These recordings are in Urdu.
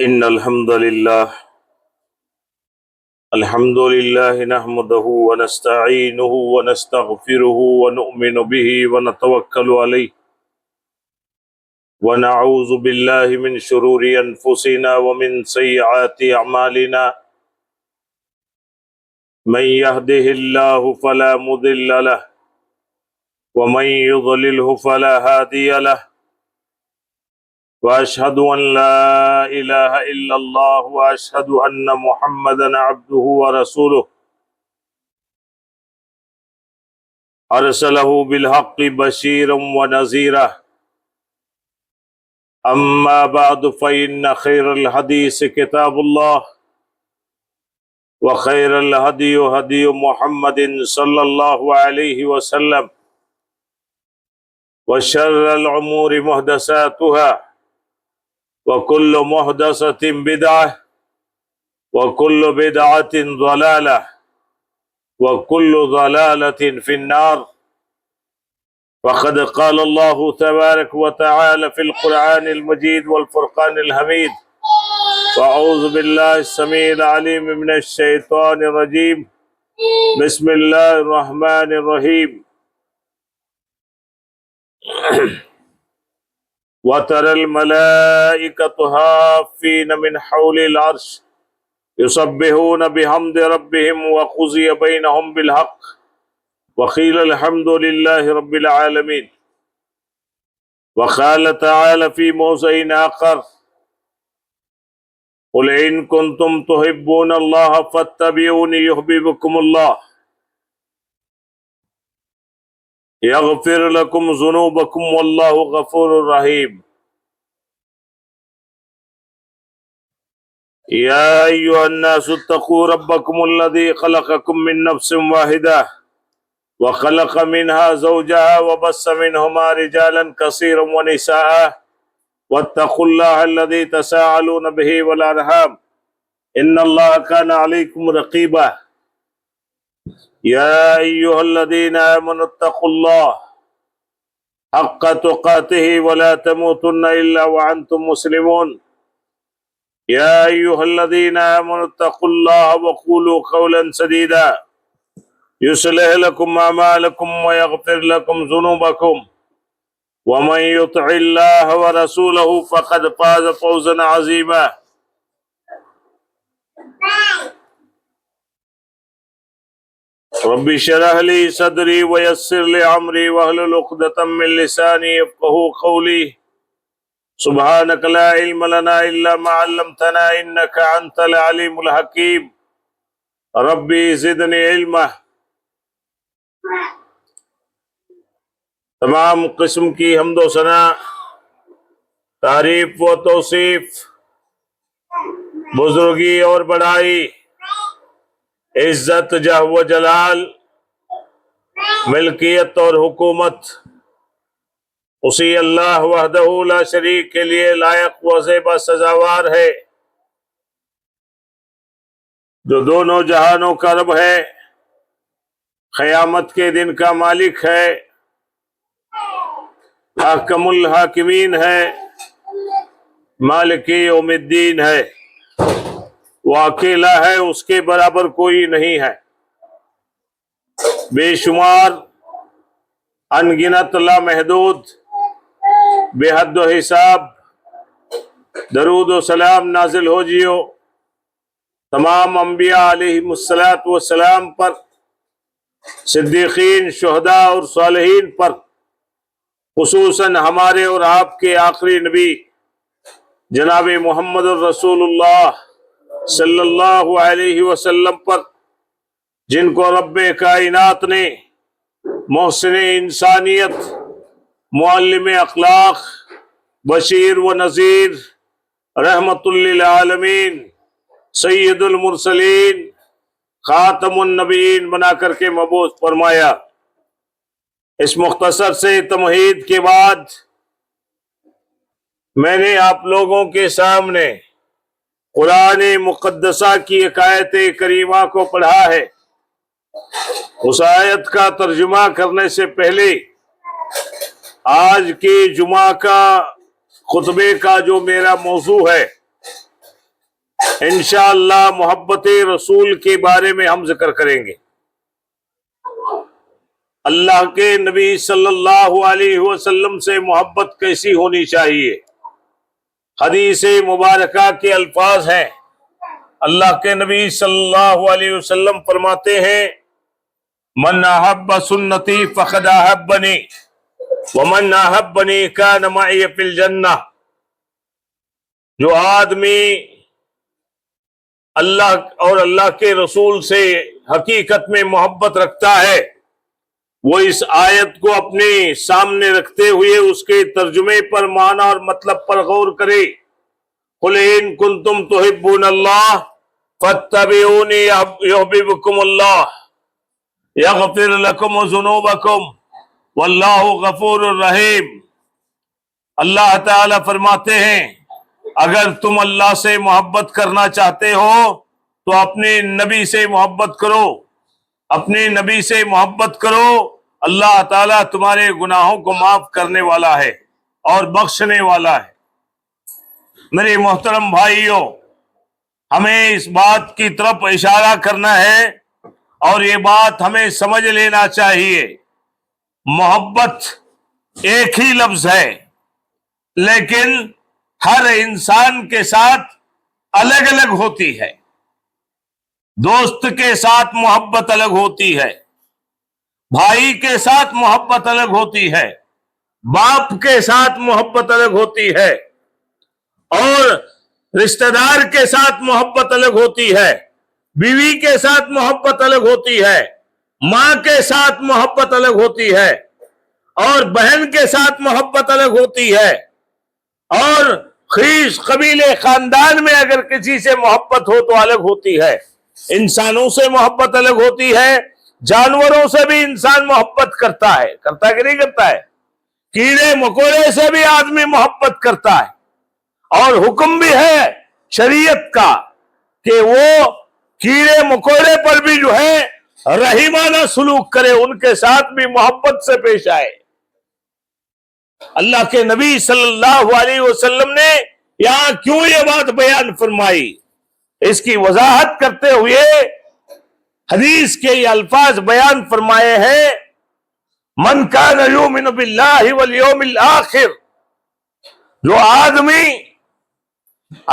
إن الحمد لله نحمده ونستعينه ونستغفره ونؤمن به ونتوكل عليه ونعوذ بالله من شرور أنفسنا ومن سيئات أعمالنا من يهده الله فلا مضل له ومن يضلله فلا هادي له وأشهد أن لا إله إلا الله وأشهد أن محمدا عبده ورسوله أرسله بالحق بشيرا ونذيرا أما بعد فإن خير الحديث كتاب الله وخير الهدي هدي محمد صلى الله عليه وسلم وشر الأمور محدثاتها وكل محدثة بدعة وكل بدعة ضلالة وكل ضلالة في النار. وقد قال الله تبارك وتعالى في القرآن المجيد والفرقان الحميد: وأعوذ بالله السميع العليم من الشيطان الرجيم، بسم الله الرحمن الرحيم. وترى الملائكة حافين من حول العرش يسبحون بحمد ربهم وقضي بينهم بالحق وقيل الحمد لله رب العالمين. وقال تعالى في موضع آخر: قل إن كنتم تحبون الله فاتبعوني يحببكم الله يغفر لكم ذنوبكم والله غفور رحيم. يا أيها الناس اتقوا ربكم الذي خلقكم من نفس واحدة وخلق منها زوجها وبث منهما رجالا كثيرا ونساء واتقوا الله الذي تساءلون به والأرحام إن الله كان عليكم رقيبا. يا أيها الذين آمنوا اتقوا الله حق تقاته ولا تموتن إلا وأنتم مسلمون. يا أيها الذين آمنوا اتقوا الله وقولوا قولا سديدا يصلح لكم أعمالكم ويغفر لكم ذنوبكم ومن يطع الله ورسوله فقد فاز فوزا عظيما. رب اشرح لي صدري ويسر لي أمري واحلل عقدة من لساني يفقهوا قولي. سبحانك لا علم لنا إلا ما علمتنا إنك أنت العليم الحكيم. ربي زدني علما. تمام قسم کی حمد و ثنا، تعریف و توصیف، بزرگی اور بڑائی، عزت جاہ و جلال، ملکیت اور حکومت اسی اللہ وحدہ لا شریک کے لیے لائق و زیبا سزاوار ہے، جو دونوں جہانوں کا رب ہے، قیامت کے دن کا مالک ہے، حاکم الحاکمین ہے، مالک یوم الدین ہے. وہ اکیلا ہے، اس کے برابر کوئی نہیں ہے. بے شمار انگنت لامحدود بے حد و حساب درود و سلام نازل ہو جیو تمام انبیاء علیہم السلام پر، صدیقین، شہداء اور صالحین پر، خصوصاً ہمارے اور آپ کے آخری نبی جناب محمد الرسول اللہ صلی اللہ علیہ وسلم پر، جن کو رب کائنات نے محسن انسانیت، معلم اخلاق، بشیر و نذیر، رحمت للعالمین، سید المرسلین، خاتم النبیین بنا کر کے مبعوث فرمایا. اس مختصر سے تمہید کے بعد میں نے آپ لوگوں کے سامنے قرآن مقدسہ کی ایک آیت کریمہ کو پڑھا ہے. اس آیت کا ترجمہ کرنے سے پہلے آج کے جمعہ کا خطبے کا جو میرا موضوع ہے انشاءاللہ محبت رسول کے بارے میں ہم ذکر کریں گے۔ اللہ کے نبی صلی اللہ علیہ وسلم سے محبت کیسی ہونی چاہیے؟ حدیث مبارکہ کے الفاظ ہیں، اللہ کے نبی صلی اللہ علیہ وسلم فرماتے ہیں، من احب سنتی فقد احبنی ومن احبنی کان معی فی الجنہ۔ جو آدمی اللہ اور اللہ کے رسول سے حقیقت میں محبت رکھتا ہے، وہ اس آیت کو اپنے سامنے رکھتے ہوئے اس کے ترجمے پر، معنی اور مطلب پر غور کرے۔ قل ان کنتم تحبون اللہ فاتبعونی یحببکم اللہ یغفر لکم ذنوبکم واللہ غفور الرحیم۔ اللہ تعالی فرماتے ہیں، اگر تم اللہ سے محبت کرنا چاہتے ہو تو اپنے نبی سے محبت کرو، اپنے نبی سے محبت کرو۔ اللہ تعالیٰ تمہارے گناہوں کو معاف کرنے والا ہے اور بخشنے والا ہے۔ میرے محترم بھائیوں، ہمیں اس بات کی طرف اشارہ کرنا ہے اور یہ بات ہمیں سمجھ لینا چاہیے، محبت ایک ہی لفظ ہے، لیکن ہر انسان کے ساتھ الگ الگ ہوتی ہے۔ دوست کے ساتھ محبت الگ ہوتی ہے، بھائی کے ساتھ محبت الگ ہوتی ہے، باپ کے ساتھ محبت الگ ہوتی ہے، اور رشتہ دار کے ساتھ محبت الگ ہوتی ہے، بیوی کے ساتھ محبت الگ ہوتی ہے، ماں کے ساتھ محبت الگ ہوتی ہے، اور بہن کے ساتھ محبت الگ ہوتی ہے، اور خیش قبیلے خاندان میں اگر کسی سے محبت ہو تو الگ ہوتی ہے۔ انسانوں سے محبت الگ ہوتی ہے، جانوروں سے بھی انسان محبت کرتا ہے کہ نہیں کرتا ہے؟ کیڑے مکوڑے سے بھی آدمی محبت کرتا ہے، اور حکم بھی ہے شریعت کا کہ وہ کیڑے مکوڑے پر بھی جو ہے رحیمانہ سلوک کرے، ان کے ساتھ بھی محبت سے پیش آئے۔ اللہ کے نبی صلی اللہ علیہ وسلم نے یہاں کیوں یہ بات بیان فرمائی، اس کی وضاحت کرتے ہوئے حدیث کے یہ الفاظ بیان فرمائے ہیں، من کان یؤمن باللہ والیوم الآخر۔ جو آدمی،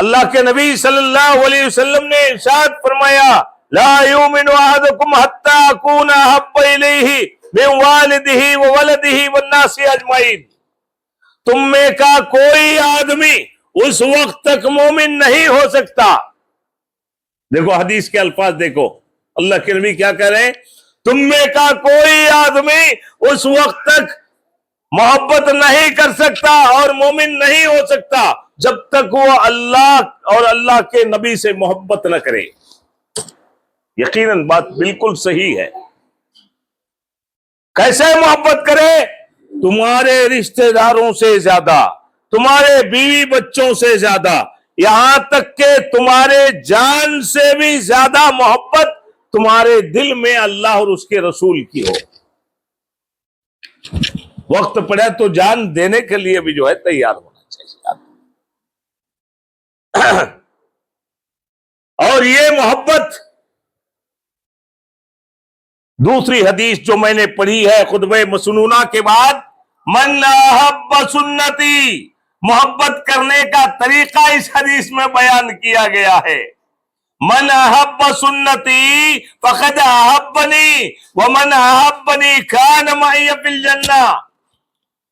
اللہ کے نبی صلی اللہ علیہ وسلم نے ارشاد فرمایا، لا یؤمن احدکم حتی اکون احب الیہ من والدہ وولدہ والناس اجمعین۔ تم میں کا کوئی آدمی اس وقت تک مومن نہیں ہو سکتا۔ دیکھو حدیث کے الفاظ دیکھو، اللہ کے نبی کیا کہہ رہے ہیں، تم میں کا کوئی آدمی اس وقت تک محبت نہیں کر سکتا اور مومن نہیں ہو سکتا جب تک وہ اللہ اور اللہ کے نبی سے محبت نہ کرے۔ یقیناً بات بالکل صحیح ہے۔ کیسے محبت کرے؟ تمہارے رشتہ داروں سے زیادہ، تمہارے بیوی بچوں سے زیادہ، یہاں تک کہ تمہارے جان سے بھی زیادہ محبت تمہارے دل میں اللہ اور اس کے رسول کی ہو۔ وقت پڑے تو جان دینے کے لیے بھی جو ہے تیار ہونا چاہیے۔ اور یہ محبت، دوسری حدیث جو میں نے پڑھی ہے خطبہ مسنونہ کے بعد، من احب سنتی، محبت کرنے کا طریقہ اس حدیث میں بیان کیا گیا ہے۔ من احب سنتی فقد احبنی ومن احبنی کان معی فی الجنہ۔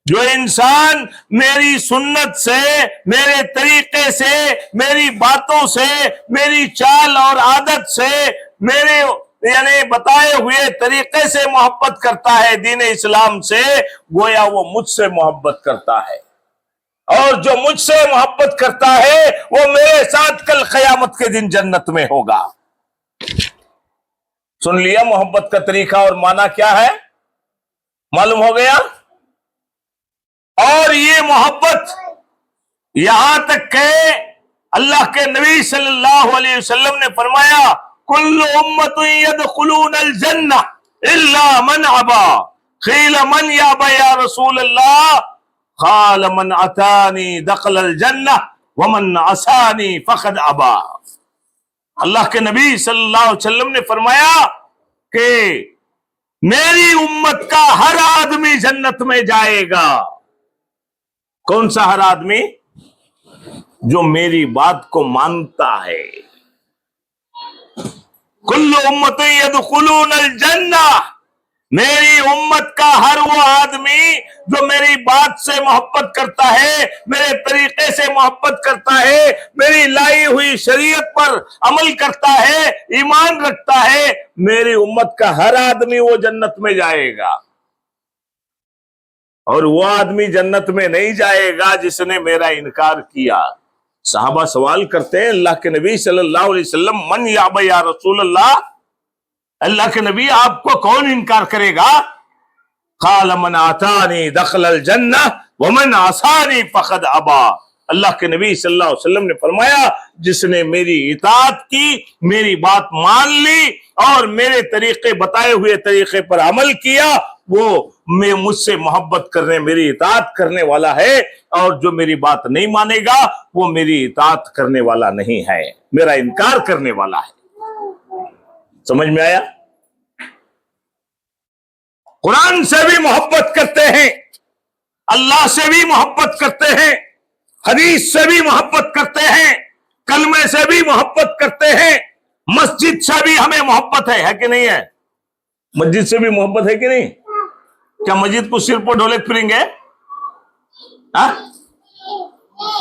جو انسان میری سنت سے، میرے طریقے سے، میری باتوں سے، میری چال اور عادت سے، میرے یعنی بتائے ہوئے طریقے سے محبت کرتا ہے دین اسلام سے، گویا وہ مجھ سے محبت کرتا ہے، اور جو مجھ سے محبت کرتا ہے وہ میرے ساتھ کل قیامت کے دن جنت میں ہوگا۔ سن لیا محبت کا طریقہ اور معنی کیا ہے؟ معلوم ہو گیا؟ اور یہ محبت یہاں تک کہ اللہ کے نبی صلی اللہ علیہ وسلم نے فرمایا، کل امت يدخلون الجنہ الا من ابا، قیل من یابا یا رسول اللہ، قال من اتانی دخل الجنہ ومن عصانی فقد ابا۔ اللہ کے نبی صلی اللہ علیہ وسلم نے فرمایا کہ میری امت کا ہر آدمی جنت میں جائے گا. کون سا ہر آدمی؟ جو میری بات کو مانتا ہے. کل امت یدخلون الجنہ، میری امت کا ہر وہ آدمی جو میری بات سے محبت کرتا ہے، میرے طریقے سے محبت کرتا ہے، میری لائی ہوئی شریعت پر عمل کرتا ہے، ایمان رکھتا ہے، میری امت کا ہر آدمی وہ جنت میں جائے گا. اور وہ آدمی جنت میں نہیں جائے گا جس نے میرا انکار کیا. صحابہ سوال کرتے ہیں اللہ کے نبی صلی اللہ علیہ وسلم، من یابی یا رسول اللہ، اللہ کے نبی آپ کو کون انکار کرے گا؟ قال من آتانی دخل الجنہ ومن عصانی فقد ابا. اللہ کے نبی صلی اللہ علیہ وسلم نے فرمایا جس نے میری اطاعت کی، میری بات مان لی اور میرے طریقے بتائے ہوئے طریقے پر عمل کیا، وہ میں مجھ سے محبت کرنے، میری اطاعت کرنے والا ہے. اور جو میری بات نہیں مانے گا وہ میری اطاعت کرنے والا نہیں ہے، میرا انکار کرنے والا ہے. سمجھ میں آیا؟ قرآن سے بھی محبت کرتے ہیں، اللہ سے بھی محبت کرتے ہیں، حدیث سے بھی محبت کرتے ہیں، کلمے سے بھی محبت کرتے ہیں، مسجد سے بھی ہمیں محبت ہے کہ نہیں ہے؟ مسجد سے بھی محبت ہے کہ نہیں؟ کیا مسجد کو سر پر ڈھولک پھریں گے؟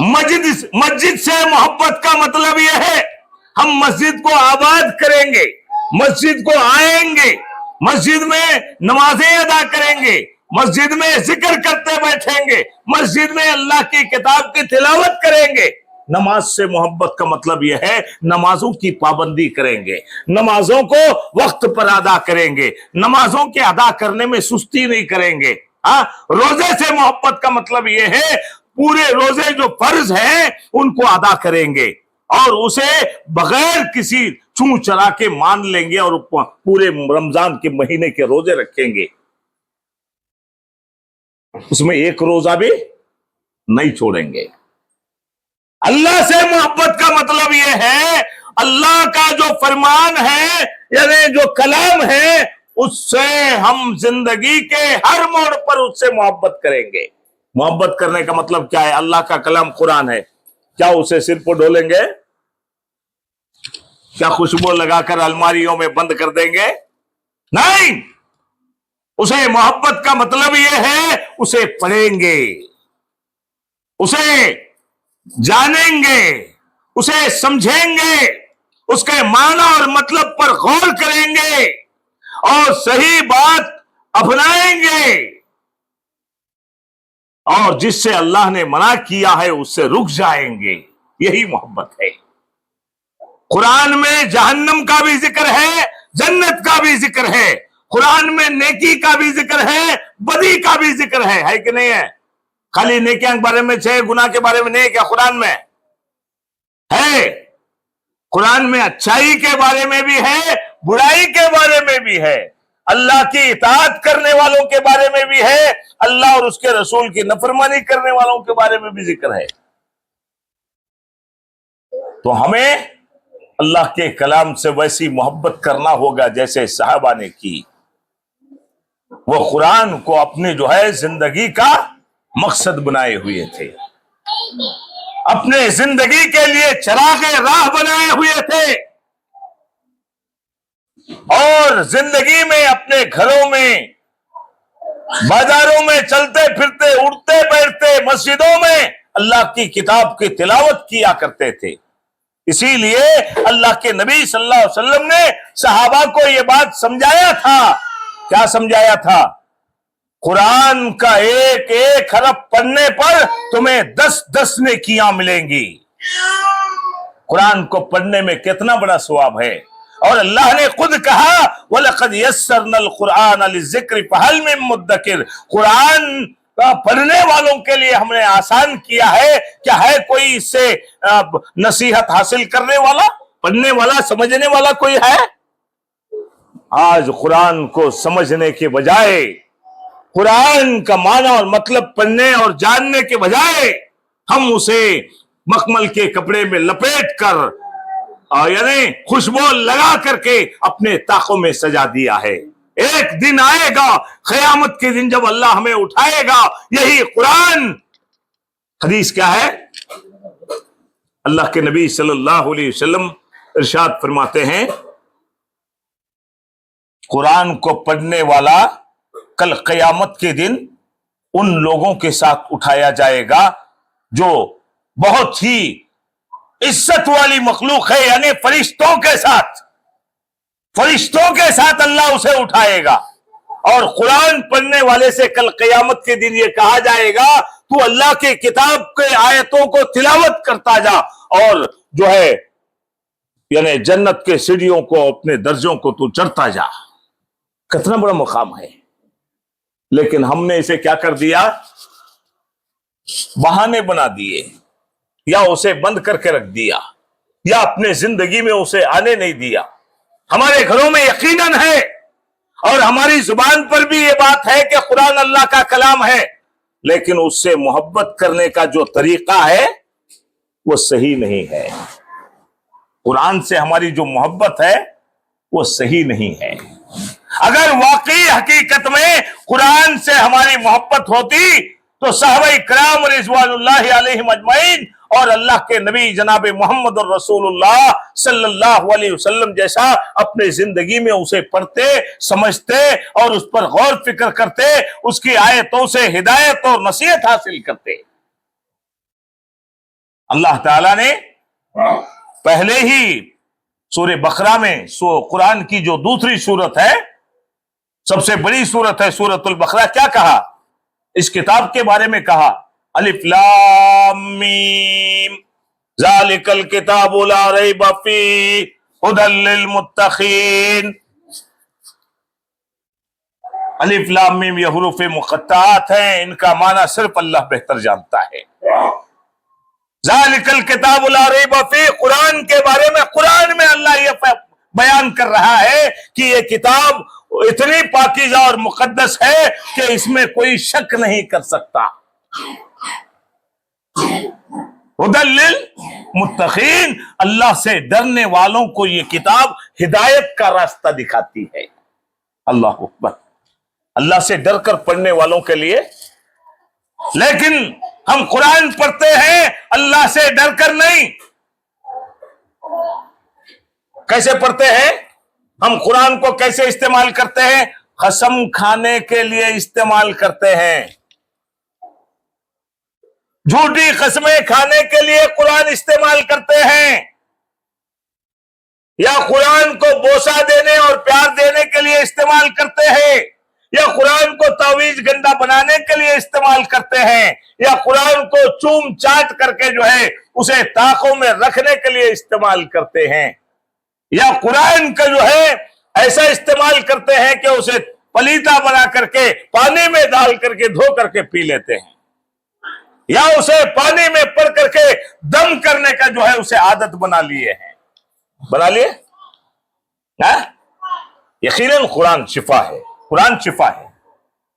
مسجد سے محبت کا مطلب یہ ہے ہم مسجد کو آباد کریں گے، مسجد کو آئیں گے، مسجد میں نمازیں ادا کریں گے، مسجد میں ذکر کرتے بیٹھیں گے، مسجد میں اللہ کی کتاب کی تلاوت کریں گے. نماز سے محبت کا مطلب یہ ہے نمازوں کی پابندی کریں گے، نمازوں کو وقت پر ادا کریں گے، نمازوں کے ادا کرنے میں سستی نہیں کریں گے. روزے سے محبت کا مطلب یہ ہے پورے روزے جو فرض ہیں ان کو ادا کریں گے اور اسے بغیر کسی چوں چرا کے مان لیں گے اور پورے رمضان کے مہینے کے روزے رکھیں گے، اس میں ایک روزہ بھی نہیں چھوڑیں گے. اللہ سے محبت کا مطلب یہ ہے اللہ کا جو فرمان ہے یعنی جو کلام ہے اس سے ہم زندگی کے ہر موڑ پر اس سے محبت کریں گے. محبت کرنے کا مطلب کیا ہے؟ اللہ کا کلام قرآن ہے، کیا اسے سر پر ڈولیں گے؟ کیا خوشبو لگا کر الماریوں میں بند کر دیں گے؟ نہیں. اسے محبت کا مطلب یہ ہے اسے پڑھیں گے، اسے جانیں گے، اسے سمجھیں گے، اس کے معنی اور مطلب پر غور کریں گے اور صحیح بات اپنائیں گے، اور جس سے اللہ نے منع کیا ہے اس سے رک جائیں گے. یہی محبت ہے. قرآن میں جہنم کا بھی ذکر ہے، جنت کا بھی ذکر ہے، قرآن میں نیکی کا بھی ذکر ہے، بدی کا بھی ذکر ہے کہ نہیں ہے؟ خالی نیکیاں کے بارے میں ہے، گناہ کے بارے میں نہیں، کیا قرآن میں ہے؟ قرآن میں اچھائی کے بارے میں بھی ہے، برائی کے بارے میں بھی ہے، اللہ کی اطاعت کرنے والوں کے بارے میں بھی ہے، اللہ اور اس کے رسول کی نافرمانی کرنے والوں کے بارے میں بھی ذکر ہے. تو ہمیں اللہ کے کلام سے ویسی محبت کرنا ہوگا جیسے صحابہ نے کی. وہ قرآن کو اپنے جو ہے زندگی کا مقصد بنائے ہوئے تھے، اپنے زندگی کے لیے چراغ راہ بنائے ہوئے تھے، اور زندگی میں اپنے گھروں میں، بازاروں میں چلتے پھرتے، اٹھتے بیٹھتے، مسجدوں میں اللہ کی کتاب کی تلاوت کیا کرتے تھے. اسی لیے اللہ کے نبی صلی اللہ علیہ وسلم نے صحابہ کو یہ بات سمجھایا تھا. کیا سمجھایا تھا؟ قرآن کا ایک ایک حرف پڑھنے پر تمہیں 10 نیکیاں ملیں گی. قرآن کو پڑھنے میں کتنا بڑا ثواب ہے. اور اللہ نے خود کہا وَلَقَدْ يَسَّرْنَا الْقُرْآنَ لِلذِّكْرِ فَهَلْ مِن مُدَّكِرٍ. قرآن پڑھنے والوں کے لیے ہم نے آسان کیا ہے، کیا ہے کوئی اس سے نصیحت حاصل کرنے والا، پڑھنے والا، سمجھنے والا کوئی ہے؟ آج قرآن کو سمجھنے کے بجائے، قرآن کا معنی اور مطلب پڑھنے اور جاننے کے بجائے ہم اسے مخمل کے کپڑے میں لپیٹ کر یعنی خوشبو لگا کر کے اپنے طاقوں میں سجا دیا ہے. ایک دن آئے گا قیامت کے دن جب اللہ ہمیں اٹھائے گا. یہی قرآن. حدیث کیا ہے؟ اللہ کے نبی صلی اللہ علیہ وسلم ارشاد فرماتے ہیں قرآن کو پڑھنے والا کل قیامت کے دن ان لوگوں کے ساتھ اٹھایا جائے گا جو بہت ہی عزت والی مخلوق ہے، یعنی فرشتوں کے ساتھ اللہ اسے اٹھائے گا. اور قرآن پڑھنے والے سے کل قیامت کے دن یہ کہا جائے گا تو اللہ کے کتاب کے آیتوں کو تلاوت کرتا جا اور جو ہے یعنی جنت کے سیڑھیوں کو، اپنے درجوں کو تو چڑھتا جا. کتنا بڑا مقام ہے. لیکن ہم نے اسے کیا کر دیا؟ بہانے بنا دیے، یا اسے بند کر کے رکھ دیا، یا اپنے زندگی میں اسے آنے نہیں دیا. ہمارے گھروں میں یقیناً ہے اور ہماری زبان پر بھی یہ بات ہے کہ قرآن اللہ کا کلام ہے، لیکن اس سے محبت کرنے کا جو طریقہ ہے وہ صحیح نہیں ہے. قرآن سے ہماری جو محبت ہے وہ صحیح نہیں ہے. اگر واقعی حقیقت میں قرآن سے ہماری محبت ہوتی تو صحابہ کرام رضوان اللہ علیہم اجمعین اور اللہ کے نبی جناب محمد الرسول اللہ صلی اللہ علیہ وسلم جیسا اپنے زندگی میں اسے پڑھتے، سمجھتے اور اس پر غور فکر کرتے، اس کی آیتوں سے ہدایت اور نصیحت حاصل کرتے. اللہ تعالیٰ نے پہلے ہی سورہ بقرہ میں قرآن کی جو دوسری سورت ہے، سب سے بڑی سورت ہے سورۃ البقرہ، کیا کہا؟ اس کتاب کے بارے میں کہا الف لام میم ذالک الکتاب لا ریب فیہ ھدی للمتقین. الف لام میم یہ حروف مقطعات ہیں، ان کا معنی صرف اللہ بہتر جانتا ہے. ذالک الکتاب لا ریب فیہ، قرآن کے بارے میں قرآن میں اللہ یہ بیان کر رہا ہے کہ یہ کتاب اتنی پاکیزہ اور مقدس ہے کہ اس میں کوئی شک نہیں کر سکتا. ھدی للمتقین، اللہ سے ڈرنے والوں کو یہ کتاب ہدایت کا راستہ دکھاتی ہے. اللہ اکبر. اللہ سے ڈر کر پڑھنے والوں کے لیے. لیکن ہم قرآن پڑھتے ہیں اللہ سے ڈر کر نہیں. کیسے پڑھتے ہیں؟ ہم قرآن کو کیسے استعمال کرتے ہیں؟ قسم کھانے کے لیے استعمال کرتے ہیں. جھوٹی قسمیں کھانے کے لیے قرآن استعمال کرتے ہیں، یا قرآن کو بوسہ دینے اور پیار دینے کے لیے استعمال کرتے ہیں، یا قرآن کو تعویذ گنڈا بنانے کے لیے استعمال کرتے ہیں، یا قرآن کو چوم چاٹ کر کے جو ہے اسے طاقوں میں رکھنے کے لیے استعمال کرتے ہیں، یا قرآن کا جو ہے ایسا استعمال کرتے ہیں کہ اسے پلیتا بنا کر کے پانی میں ڈال کر کے دھو کر کے پی لیتے ہیں، یا اسے پانی میں پڑ کر کے دم کرنے کا جو ہے اسے عادت بنا لیے ہیں. بنا لیے. یقیناً قرآن شفا ہے، قرآن شفا ہے،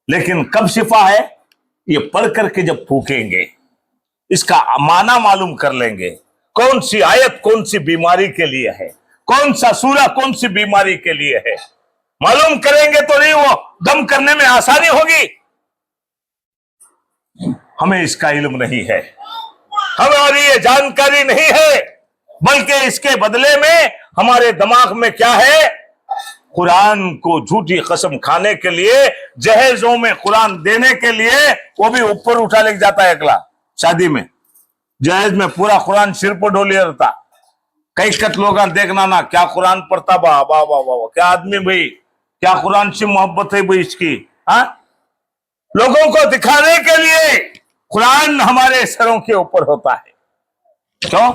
لیکن کب شفا ہے؟ یہ پڑھ کر کے جب پھونکیں گے، اس کا معنی معلوم کر لیں گے، کون سی آیت کون سی بیماری کے لیے ہے، کون سا سورہ کون سی بیماری کے لیے ہے، معلوم کریں گے تو نہیں وہ دم کرنے میں آسانی ہوگی. ہمیں اس کا علم نہیں ہے، ہماری یہ جانکاری نہیں ہے، بلکہ اس کے بدلے میں ہمارے دماغ میں کیا ہے؟ قرآن کو جھوٹی قسم کھانے کے لیے، جہیزوں میں قرآن دینے کے لیے، وہ بھی اوپر اٹھا لے جاتا ہے. اگلا شادی میں جہیز میں پورا قرآن سر پر ڈولے رہتا. کئی کت لوگ دیکھنا نا کیا قرآن پڑھتا، با با با با کیا آدمی بھائی، کیا قرآن سے محبت ہے بھائی اس کی. لوگوں کو دکھانے کے لیے قرآن ہمارے سروں کے اوپر ہوتا ہے. کیوں؟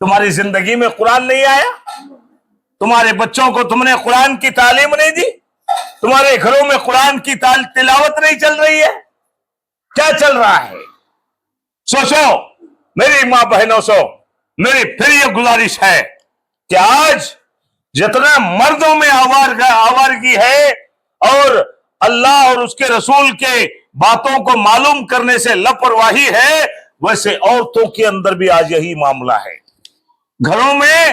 تمہاری زندگی میں قرآن نہیں آیا؟ تمہارے بچوں کو تم نے قرآن کی تعلیم نہیں دی؟ تمہارے گھروں میں قرآن کی تلاوت نہیں چل رہی ہے؟ کیا چل رہا ہے؟ سوچو میری ماں بہنوں سے میری پھر یہ گزارش ہے کہ آج جتنا مردوں میں آوارگی ہے اور اللہ اور اس کے رسول کے باتوں کو معلوم کرنے سے لاپرواہی ہے، ویسے عورتوں کے اندر بھی آج یہی معاملہ ہے. گھروں میں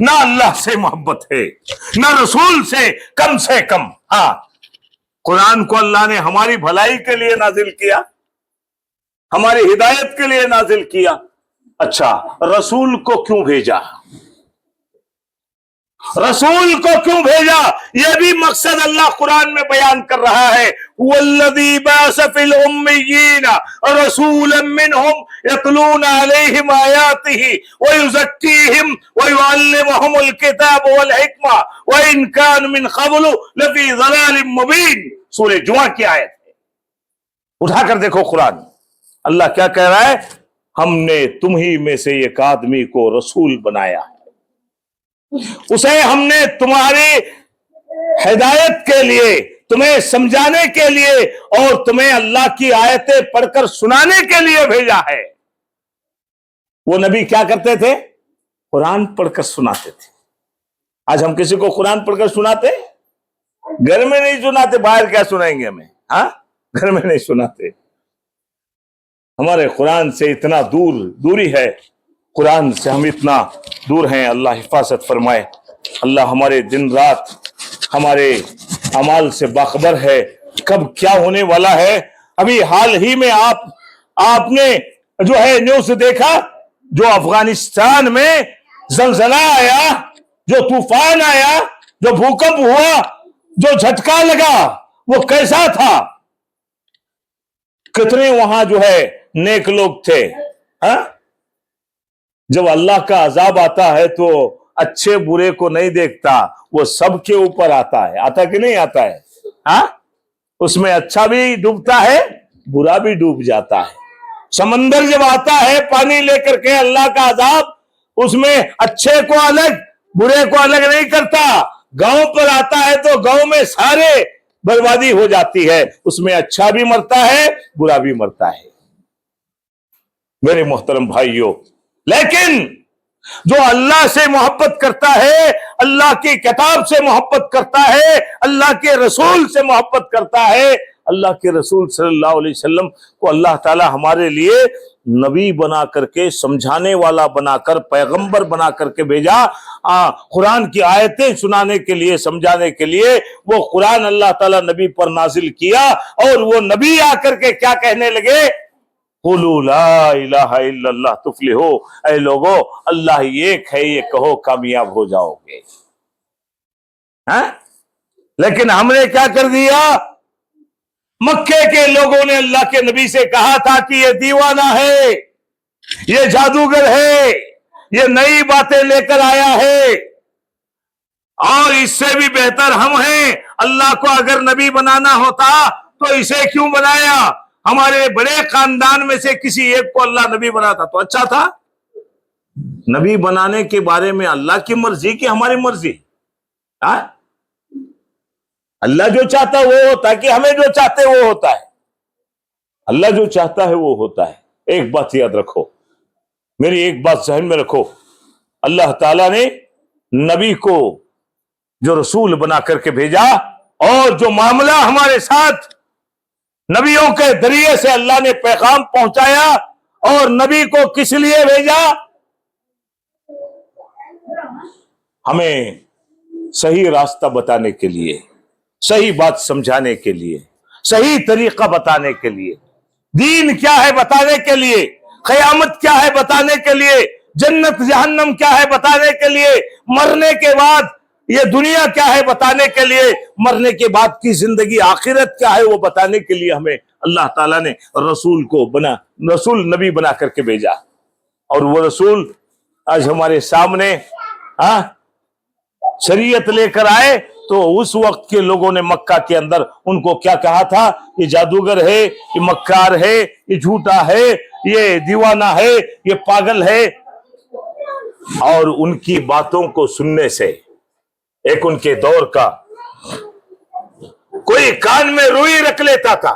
نہ اللہ سے محبت ہے، نہ رسول سے کم۔ ہاں، قرآن کو اللہ نے ہماری بھلائی کے لیے نازل کیا، ہماری ہدایت کے لیے نازل کیا۔ اچھا، رسول کو کیوں بھیجا؟ رسول کو کیوں بھیجا؟ یہ بھی مقصد اللہ قرآن میں بیان کر رہا ہے۔ وَالَّذِي بَعَثَ فِي الْأُمِّيِّينَ رَسُولًا مِّنْهُمْ يَتْلُونَ عَلَيْهِمْ آيَاتِهِ وَيُزَكِّيهِمْ وَيُعَلِّمُهُمُ الْكِتَابَ وَالْحِكْمَةَ وَإِنْ كَانُوا مِنْ قَبْلُ لَفِي ضَلَالٍ مُّبِينٍ۔ سورہ جمعہ کی آیت ہے، اٹھا کر دیکھو قرآن، اللہ کیا کہہ رہا ہے؟ ہم نے تمہی میں سے ایک آدمی کو رسول بنایا ہے، اسے ہم نے تمہاری ہدایت کے لیے، تمہیں سمجھانے کے لیے اور تمہیں اللہ کی آیتیں پڑھ کر سنانے کے لیے بھیجا ہے۔ وہ نبی کیا کرتے تھے؟ قرآن پڑھ کر سناتے تھے۔ آج ہم کسی کو قرآن پڑھ کر سناتے؟ گھر میں نہیں سناتے، باہر کیا سنائیں گے ہمیں؟ ہاں، گھر میں نہیں سناتے۔ ہمارے قرآن سے اتنا دوری ہے، قرآن سے ہم اتنا دور ہیں۔ اللہ حفاظت فرمائے۔ اللہ ہمارے دن رات ہمارے اعمال سے باخبر ہے، کب کیا ہونے والا ہے۔ ابھی حال ہی میں آپ نے جو ہے نیوز دیکھا، جو افغانستان میں زلزلہ آیا، جو طوفان آیا، جو بھوکمپ ہوا، جو جھٹکا لگا، وہ کیسا تھا؟ کتنے وہاں جو ہے نیک لوگ تھے۔ ہاں، جب اللہ کا عذاب آتا ہے تو اچھے برے کو نہیں دیکھتا، وہ سب کے اوپر آتا ہے۔ آتا کہ نہیں آتا ہے؟ ہاں، اس میں اچھا بھی ڈوبتا ہے، برا بھی ڈوب جاتا ہے۔ سمندر جب آتا ہے پانی لے کر کے اللہ کا عذاب، اس میں اچھے کو الگ برے کو الگ نہیں کرتا۔ گاؤں پر آتا ہے تو گاؤں میں سارے بربادی ہو جاتی ہے، اس میں اچھا بھی مرتا ہے، برا بھی مرتا ہے۔ میرے محترم بھائیوں، لیکن جو اللہ سے محبت کرتا ہے، اللہ کی کتاب سے محبت کرتا ہے، اللہ کے رسول سے محبت کرتا ہے، اللہ کے رسول صلی اللہ علیہ وسلم کو اللہ تعالی ہمارے لیے نبی بنا کر کے، سمجھانے والا بنا کر، پیغمبر بنا کر کے بھیجا۔ قرآن کی آیتیں سنانے کے لیے، سمجھانے کے لیے وہ قرآن اللہ تعالی نبی پر نازل کیا، اور وہ نبی آ کر کے کیا کہنے لگے؟ قولوا لا الہ الا اللہ تفلحوا، اے لوگو اللہ ایک ہے، یہ کہو کامیاب ہو جاؤ گے۔ لیکن ہم نے کیا کر دیا؟ مکے کے لوگوں نے اللہ کے نبی سے کہا تھا کہ یہ دیوانہ ہے، یہ جادوگر ہے، یہ نئی باتیں لے کر آیا ہے، اور اس سے بھی بہتر ہم ہیں۔ اللہ کو اگر نبی بنانا ہوتا تو اسے کیوں بنایا؟ ہمارے بڑے خاندان میں سے کسی ایک کو اللہ نبی بناتا تو اچھا تھا۔ نبی بنانے کے بارے میں اللہ کی مرضی کہ ہماری مرضی؟ اللہ جو چاہتا ہے وہ ہوتا ہے کہ ہمیں جو چاہتے وہ ہوتا ہے؟ اللہ جو چاہتا ہے وہ ہوتا ہے۔ ایک بات یاد رکھو، میری ایک بات ذہن میں رکھو، اللہ تعالیٰ نے نبی کو جو رسول بنا کر کے بھیجا، اور جو معاملہ ہمارے ساتھ نبیوں کے ذریعے سے اللہ نے پیغام پہنچایا، اور نبی کو کس لیے بھیجا؟ ہمیں صحیح راستہ بتانے کے لیے، صحیح بات سمجھانے کے لیے، صحیح طریقہ بتانے کے لیے، دین کیا ہے بتانے کے لیے، قیامت کیا ہے بتانے کے لیے، جنت جہنم کیا ہے بتانے کے لیے، مرنے کے بعد یہ دنیا کیا ہے بتانے کے لیے، مرنے کے بعد کی زندگی آخرت کیا ہے وہ بتانے کے لیے ہمیں اللہ تعالیٰ نے رسول نبی بنا کر کے بھیجا۔ اور وہ رسول آج ہمارے سامنے شریعت لے کر آئے تو اس وقت کے لوگوں نے مکہ کے اندر ان کو کیا کہا تھا؟ یہ جادوگر ہے، یہ مکار ہے، یہ جھوٹا ہے، یہ دیوانہ ہے، یہ پاگل ہے۔ اور ان کی باتوں کو سننے سے ایک ان کے دور کا کوئی کان میں روئی رکھ لیتا تھا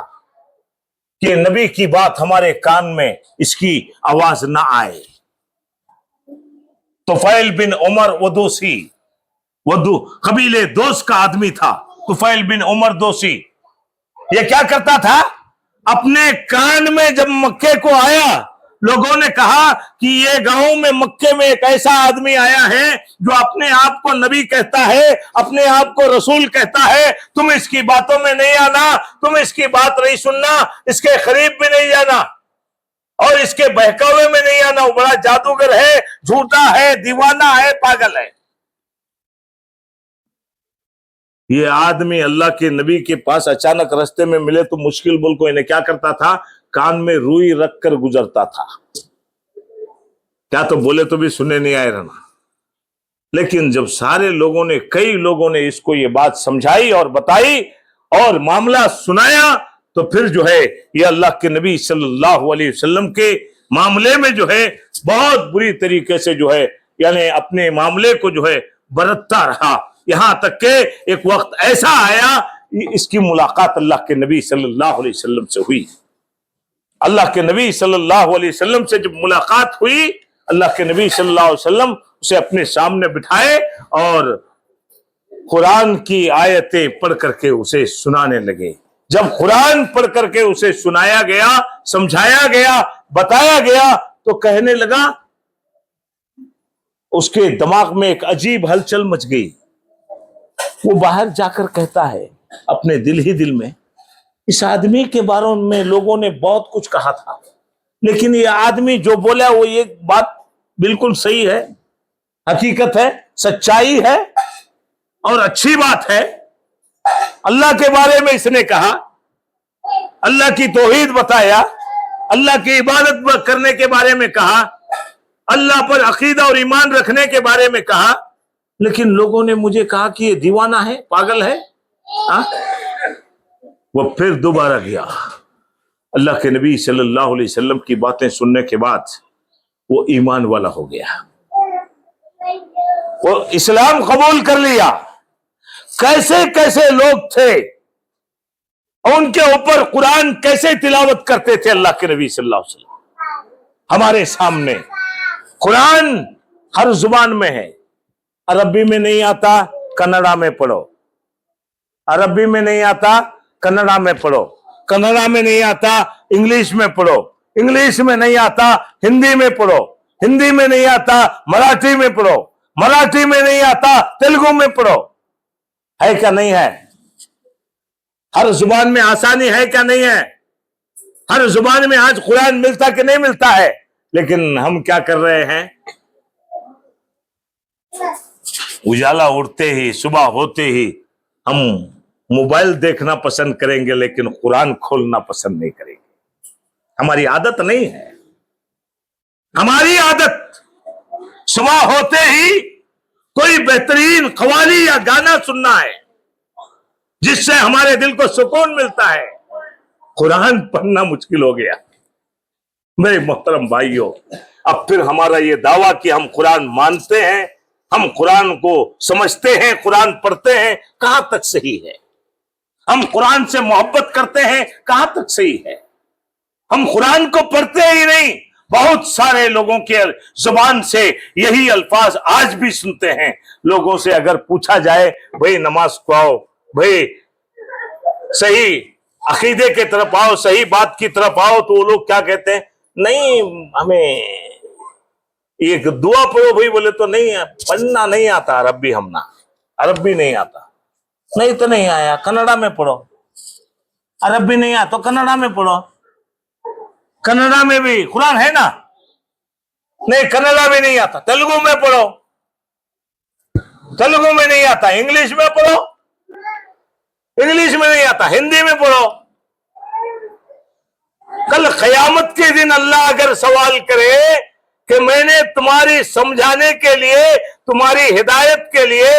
کہ نبی کی بات ہمارے کان میں اس کی آواز نہ آئے۔ طفیل بن عمر ودوسی، قبیلے دوس کا آدمی تھا، طفیل بن عمر دوسی۔ یہ کیا کرتا تھا؟ اپنے کان میں جب مکے کو آیا، لوگوں نے کہا کہ یہ گاؤں میں مکے میں ایک ایسا آدمی آیا ہے جو اپنے آپ کو نبی کہتا ہے، اپنے آپ کو رسول کہتا ہے، تم اس کی باتوں میں نہیں آنا، تم اس کی بات نہیں سننا، اس کے قریب بھی نہیں جانا اور اس کے بہکاوے میں نہیں آنا، وہ بڑا جادوگر ہے، جھوٹا ہے، دیوانہ ہے، پاگل ہے۔ یہ آدمی اللہ کے نبی کے پاس اچانک رستے میں ملے تو مشکل بول کو انہیں کیا کرتا تھا، کان میں روئی رکھ کر گزرتا تھا، کیا تو بولے تو بھی سننے نہیں آئے رہنا۔ لیکن جب سارے لوگوں نے، کئی لوگوں نے اس کو یہ بات سمجھائی اور بتائی اور معاملہ سنایا تو پھر جو ہے یہ اللہ کے نبی صلی اللہ علیہ وسلم کے معاملے میں جو ہے بہت بری طریقے سے جو ہے یعنی اپنے معاملے کو جو ہے برتتا رہا، یہاں تک کہ ایک وقت ایسا آیا اس کی ملاقات اللہ کے نبی صلی اللہ علیہ وسلم سے ہوئی۔ اللہ کے نبی صلی اللہ علیہ وسلم سے جب ملاقات ہوئی، اللہ کے نبی صلی اللہ علیہ وسلم اسے اپنے سامنے بٹھائے اور قرآن کی آیتیں پڑھ کر کے اسے سنانے لگے۔ جب قرآن پڑھ کر کے اسے سنایا گیا، سمجھایا گیا، بتایا گیا تو کہنے لگا، اس کے دماغ میں ایک عجیب ہلچل مچ گئی۔ وہ باہر جا کر کہتا ہے اپنے دل ہی دل میں، اس آدمی کے بارے میں لوگوں نے بہت کچھ کہا تھا، لیکن یہ آدمی جو بولا وہ یہ بات بالکل صحیح ہے، حقیقت ہے، سچائی ہے اور اچھی بات ہے۔ اللہ کے بارے میں اس نے کہا، اللہ کی توحید بتایا، اللہ کی عبادت کرنے کے بارے میں کہا، اللہ پر عقیدہ اور ایمان رکھنے کے بارے میں کہا، لیکن لوگوں نے مجھے کہا کہ یہ دیوانہ ہے، پاگل ہے۔ وہ پھر دوبارہ گیا، اللہ کے نبی صلی اللہ علیہ وسلم کی باتیں سننے کے بعد وہ ایمان والا ہو گیا، وہ اسلام قبول کر لیا۔ کیسے کیسے لوگ تھے، ان کے اوپر قرآن کیسے تلاوت کرتے تھے اللہ کے نبی صلی اللہ علیہ وسلم ہمارے سامنے۔ قرآن ہر زبان میں ہے، عربی میں نہیں آتا کنڑا میں پڑھو، عربی میں نہیں آتا کنڑا میں پڑھو، کنڑا میں نہیں آتا انگلش میں پڑھو، انگلش میں نہیں آتا ہندی میں پڑھو، ہندی میں نہیں آتا مراٹھی میں پڑھو، مراٹھی میں نہیں آتا تیلگو میں پڑھو۔ ہے کیا نہیں ہے؟ ہر زبان میں آسانی ہے کیا نہیں ہے؟ ہر زبان میں آج قرآن ملتا کہ نہیں ملتا ہے؟ لیکن ہم کیا کر رہے ہیں؟ اجالا اڑتے ہی، صبح ہوتے ہی ہم موبائل دیکھنا پسند کریں گے لیکن قرآن کھولنا پسند نہیں کریں گے۔ ہماری عادت نہیں ہے، ہماری عادت صبح ہوتے ہی کوئی بہترین قوالی یا گانا سننا ہے جس سے ہمارے دل کو سکون ملتا ہے، قرآن پڑھنا مشکل ہو گیا۔ میرے محترم بھائیوں، اب پھر ہمارا یہ دعویٰ کہ ہم قرآن مانتے ہیں، ہم قرآن کو سمجھتے ہیں، قرآن پڑھتے ہیں، کہاں تک صحیح ہے؟ ہم قرآن سے محبت کرتے ہیں، کہاں تک صحیح ہے؟ ہم قرآن کو پڑھتے ہی نہیں، بہت سارے لوگوں کے زبان سے یہی الفاظ آج بھی سنتے ہیں۔ لوگوں سے اگر پوچھا جائے بھئی نماز کو آؤ، بھئی صحیح عقیدے کے طرف آؤ، صحیح بات کی طرف آؤ، تو وہ لوگ کیا کہتے ہیں؟ نہیں، ہمیں ایک دعا پڑھو بھئی، بولے تو نہیں، پڑھنا نہیں آتا عربی، ہم نہ عربی نہیں آتا، نہیں تو نہیں آیا، کنڑا میں پڑھو، عربی نہیں آتا تو کنڑا میں پڑھو، کنڑا میں بھی قرآن ہے نا، نہیں کنڑا بھی نہیں آتا، تیلگو میں پڑھو، تیلگو میں نہیں آتا، انگلش میں پڑھو، انگلش میں نہیں آتا، ہندی میں پڑھو۔ کل قیامت کے دن اللہ اگر سوال کرے کہ میں نے تمہاری سمجھانے کے لیے، تمہاری ہدایت کے لیے،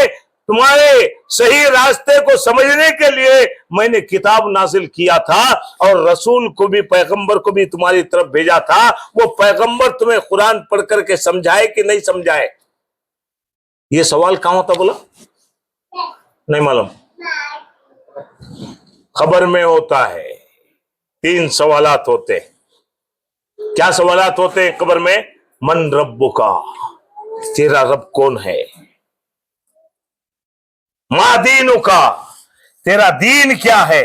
تمہارے صحیح راستے کو سمجھنے کے لیے میں نے کتاب نازل کیا تھا اور رسول کو بھی، پیغمبر کو بھی تمہاری طرف بھیجا تھا، وہ پیغمبر تمہیں قرآن پڑھ کر کے سمجھائے کہ نہیں سمجھائے؟ یہ سوال کہاں ہوتا بولا؟ نہیں معلوم، خبر میں ہوتا ہے۔ 3 سوالات ہوتے ہیں۔ کیا سوالات ہوتے ہیں قبر میں؟ من ربکا، تیرا رب کون ہے؟ ما دینکا، تیرا دین کیا ہے؟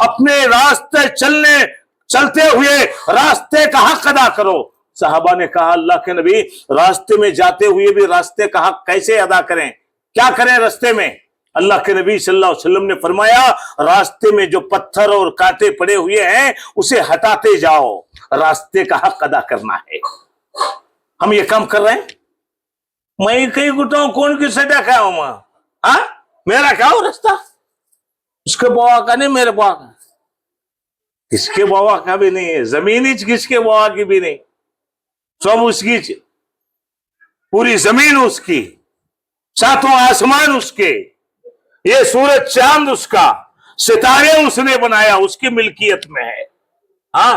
اپنے راستے چلتے ہوئے راستے کا حق ادا کرو۔ صحابہ نے کہا اللہ کے نبی راستے میں جاتے ہوئے بھی راستے کا حق کیسے ادا کریں، کیا کریں راستے میں؟ اللہ کے نبی صلی اللہ علیہ وسلم نے فرمایا راستے میں جو پتھر اور کانٹے پڑے ہوئے ہیں اسے ہٹاتے جاؤ، راستے کا حق ادا کرنا ہے۔ ہم یہ کام کر رہے ہیں؟ میں کہیں گٹاؤں کون کی سٹا کھایا ہوں میں؟ ہاں میرا کیا ہو راستہ؟ اس کے بوا کا نہیں، میرے بوا کا، کس کے بوا کا بھی نہیں ہے، زمین کس کے بوا کی بھی نہیں، سب اس کی، پوری زمین اس کی، ساتوں آسمان اس کے، یہ سورج چاند اس کا، ستارے اس نے بنایا، اس کی ملکیت میں ہے۔ ہاں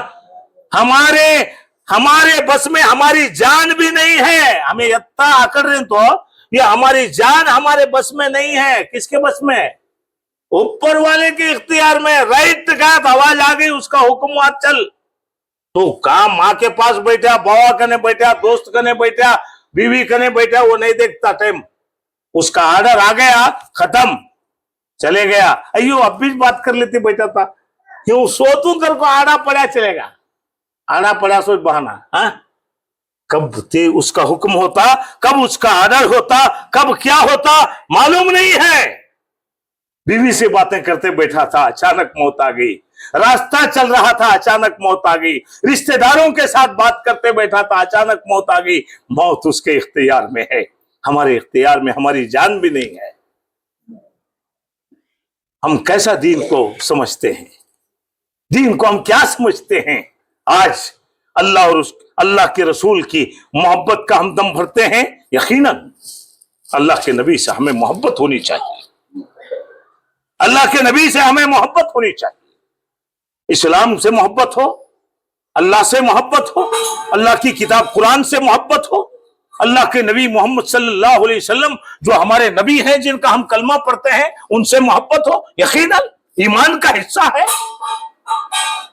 ہمارے بس میں ہماری جان بھی نہیں ہے، ہمیں اتنا آکڑ رہے تو یہ ہماری جان ہمارے بس میں نہیں ہے۔ کس کے بس میں؟ اوپر والے کے اختیار میں۔ رائٹ کا آواز آ گئی، اس کا حکم آج چل، تو کام ماں کے پاس بیٹھا، بوا کنے بیٹھا، دوست کنے بیٹھا، بیوی کنے بیٹھا، وہ نہیں دیکھتا ٹائم، اس کا آرڈر آ گیا، ختم، چلے گیا۔ ایو اب بھی بات کر لیتے بیٹھا تھا، کیوں سوتوں کر کو آڑا پڑا چلے گا، آڑا پڑا سوچ بہانا۔ ہاں کب اس کا حکم ہوتا، کب اس کا آرڈر ہوتا، کب کیا ہوتا معلوم نہیں ہے۔ بیوی سے باتیں کرتے بیٹھا تھا، اچانک موت آ گئی، راستہ چل رہا تھا، اچانک موت آ گئی، رشتہ داروں کے ساتھ بات کرتے بیٹھا تھا، اچانک موت آ گئی۔ موت اس کے اختیار میں ہے، ہمارے اختیار میں ہماری جان بھی نہیں ہے۔ ہم کیسا دین کو سمجھتے ہیں، دین کو ہم کیا سمجھتے ہیں؟ آج اللہ اور اللہ کے رسول کی محبت کا ہم دم بھرتے ہیں؟ یقیناً اللہ کے نبی سے ہمیں محبت ہونی چاہیے، اللہ کے نبی سے ہمیں محبت ہونی چاہیے، اسلام سے محبت ہو، اللہ سے محبت ہو، اللہ کی کتاب قرآن سے محبت ہو، اللہ کے نبی محمد صلی اللہ علیہ وسلم جو ہمارے نبی ہیں جن کا ہم کلمہ پڑھتے ہیں ان سے محبت ہو۔ یقیناً ایمان کا حصہ ہے۔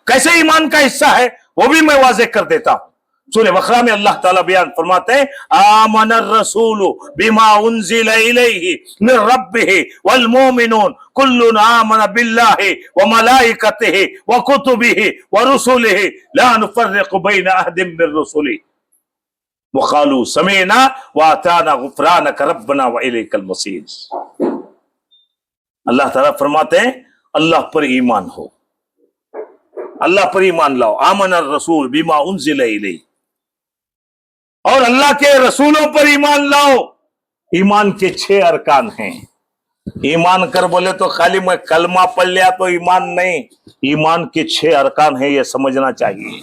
کیسے ایمان کا حصہ ہے وہ بھی میں واضح کر دیتا ہوں۔ سورہ بقرہ میں اللہ تعالیٰ بیان فرماتے ہیں آمن الرسول بما انزل الیہ من ربہ والمؤمنون کل آمن باللہ وملائکتہ وکتبہ ورسلہ لا نفرق بین احد من رسلہ وقالوا سمعنا واطعنا غفرانک ربنا والیک المصیر۔ اللہ تعالیٰ فرماتے ہیں اللہ پر ایمان ہو، اللہ پر ایمان لاؤ، آمن الرسول بما انزل الیہ، اور اللہ کے رسولوں پر ایمان لاؤ۔ ایمان کے 6 ارکان ہیں۔ ایمان کر بولے تو خالی میں کلمہ پڑھ لیا تو ایمان نہیں، ایمان کے 6 ارکان ہیں، یہ سمجھنا چاہیے۔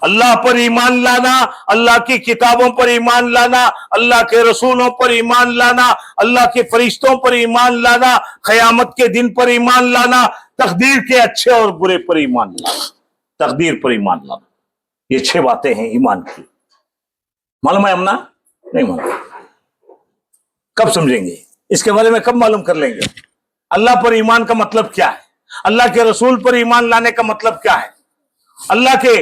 اللہ پر ایمان لانا، اللہ کی کتابوں پر ایمان لانا، اللہ کے رسولوں پر ایمان لانا، اللہ کے فرشتوں پر ایمان لانا، قیامت کے دن پر ایمان لانا، تقدیر کے اچھے اور برے پر ایمان لانا، تقدیر پر ایمان لانا، یہ 6 باتیں ہیں ایمان کی۔ معلوم ہے ہم نا؟ نہیں معلوم، کب سمجھیں گے اس کے بارے میں، کب معلوم کر لیں گے؟ اللہ پر ایمان کا مطلب کیا ہے، اللہ کے رسول پر ایمان لانے کا مطلب کیا ہے، اللہ کے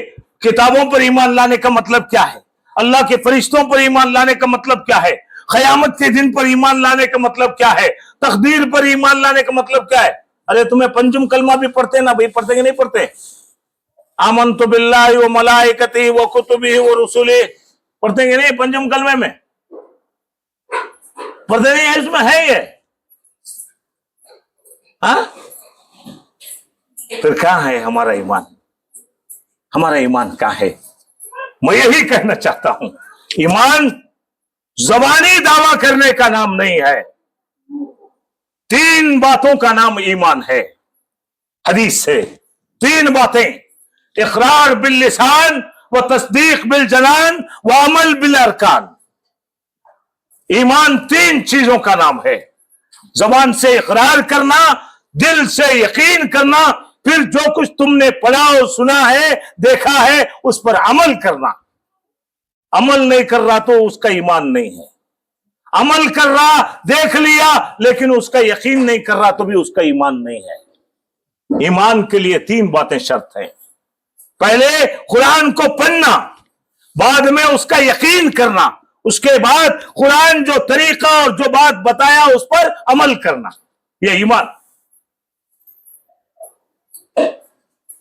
کتابوں پر ایمان لانے کا مطلب کیا ہے، اللہ کے فرشتوں پر ایمان لانے کا مطلب کیا ہے، قیامت کے دن پر ایمان لانے کا مطلب کیا ہے، تقدیر پر ایمان لانے کا مطلب کیا ہے۔ ارے تمہیں پنجم کلمہ بھی پڑھتے نا بھائی، پڑھتے کہ نہیں پڑھتے؟ آمنت باللہ وملائکتہ وکتبہ ورسلہ، پڑھتے کہ نہیں پنجم کلمے میں؟ پڑھتے نہیں ہے، اس میں ہے یہ۔ ہاں پھر کہاں ہے ہمارا ایمان؟ ہمارا ایمان کہاں ہے؟ میں یہی کہنا چاہتا ہوں، ایمان زبانی دعویٰ کرنے کا نام نہیں ہے، 3 باتوں کا نام ایمان ہے۔ حدیث سے 3 باتیں، اقرار باللسان و تصدیق بالجنان و عمل بالارکان۔ ایمان 3 چیزوں کا نام ہے، زبان سے اقرار کرنا، دل سے یقین کرنا، پھر جو کچھ تم نے پڑھا اور سنا ہے، دیکھا ہے، اس پر عمل کرنا۔ عمل نہیں کر رہا تو اس کا ایمان نہیں ہے، عمل کر رہا، دیکھ لیا، لیکن اس کا یقین نہیں کر رہا تو بھی اس کا ایمان نہیں ہے۔ ایمان کے لیے 3 باتیں شرط ہیں، پہلے قرآن کو پڑھنا، بعد میں اس کا یقین کرنا، اس کے بعد قرآن جو طریقہ اور جو بات بتایا اس پر عمل کرنا، یہ ایمان۔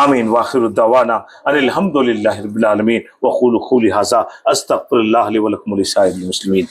آمین واخر الدعوانا ان الحمد للہ رب العالمین وقولوا قولی ھذا استغفر اللہ لی ولکم ولسائر المسلمین.